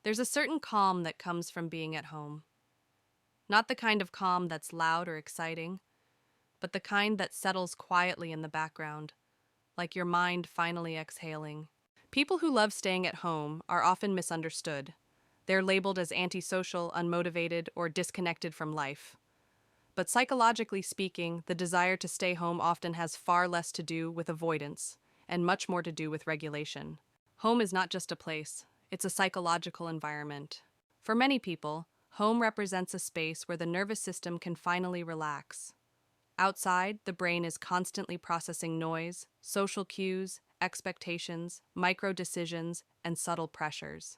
There's a certain calm that comes from being at home. Not the kind of calm that's loud or exciting, but the kind that settles quietly in the background, like your mind finally exhaling. People who love staying at home are often misunderstood. They're labeled as antisocial, unmotivated, or disconnected from life. But psychologically speaking, the desire to stay home often has far less to do with avoidance and much more to do with regulation. Home is not just a place, it's a psychological environment. For many people, home represents a space where the nervous system can finally relax. Outside, the brain is constantly processing noise, social cues, expectations, micro decisions, and subtle pressures.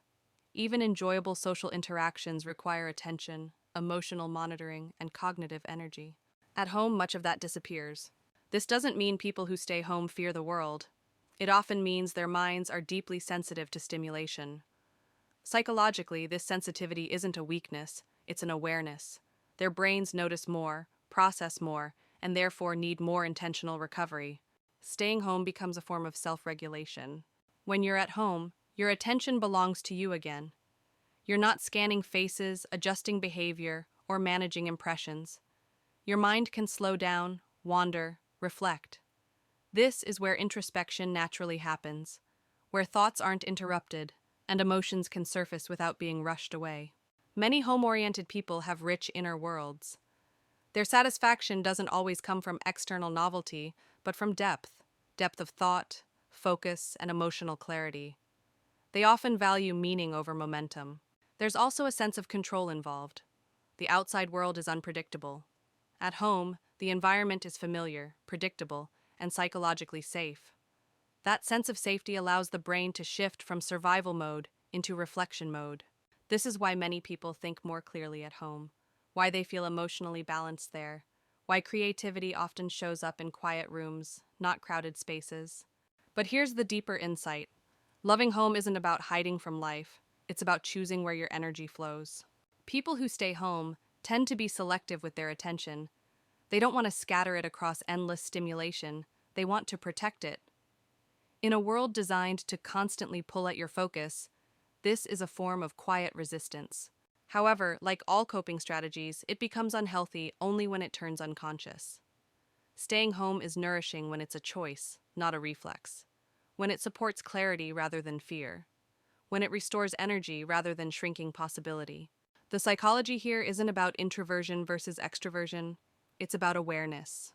Even enjoyable social interactions require attention, emotional monitoring, and cognitive energy. At home, much of that disappears. This doesn't mean people who stay home fear the world. It often means their minds are deeply sensitive to stimulation. Psychologically, this sensitivity isn't a weakness, it's an awareness. Their brains notice more, process more, and therefore need more intentional recovery. Staying home becomes a form of self-regulation. When you're at home, your attention belongs to you again. You're not scanning faces, adjusting behavior, or managing impressions. Your mind can slow down, wander, reflect. This is where introspection naturally happens, where thoughts aren't interrupted, and emotions can surface without being rushed away. Many home-oriented people have rich inner worlds. Their satisfaction doesn't always come from external novelty, but from depth of thought, focus, and emotional clarity. They often value meaning over momentum. There's also a sense of control involved. The outside world is unpredictable. At home, the environment is familiar, predictable, and psychologically safe. That sense of safety allows the brain to shift from survival mode into reflection mode. This is why many people think more clearly at home, why they feel emotionally balanced there, why creativity often shows up in quiet rooms, not crowded spaces. But here's the deeper insight. Loving home isn't about hiding from life, it's about choosing where your energy flows. People who stay home tend to be selective with their attention. They don't want to scatter it across endless stimulation, they want to protect it. In a world designed to constantly pull at your focus, this is a form of quiet resistance. However, like all coping strategies, it becomes unhealthy only when it turns unconscious. Staying home is nourishing when it's a choice, not a reflex. When it supports clarity rather than fear. When it restores energy rather than shrinking possibility. The psychology here isn't about introversion versus extroversion, it's about awareness.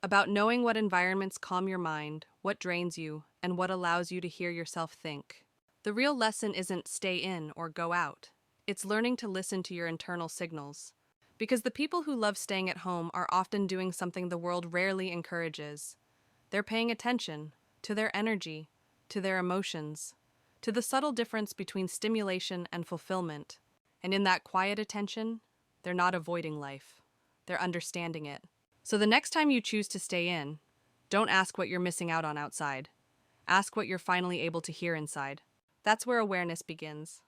About knowing what environments calm your mind, what drains you, and what allows you to hear yourself think. The real lesson isn't stay in or go out. It's learning to listen to your internal signals. Because the people who love staying at home are often doing something the world rarely encourages. They're paying attention to their energy, to their emotions, to the subtle difference between stimulation and fulfillment. And in that quiet attention, they're not avoiding life. They're understanding it. So the next time you choose to stay in, don't ask what you're missing out on outside. Ask what you're finally able to hear inside. That's where awareness begins.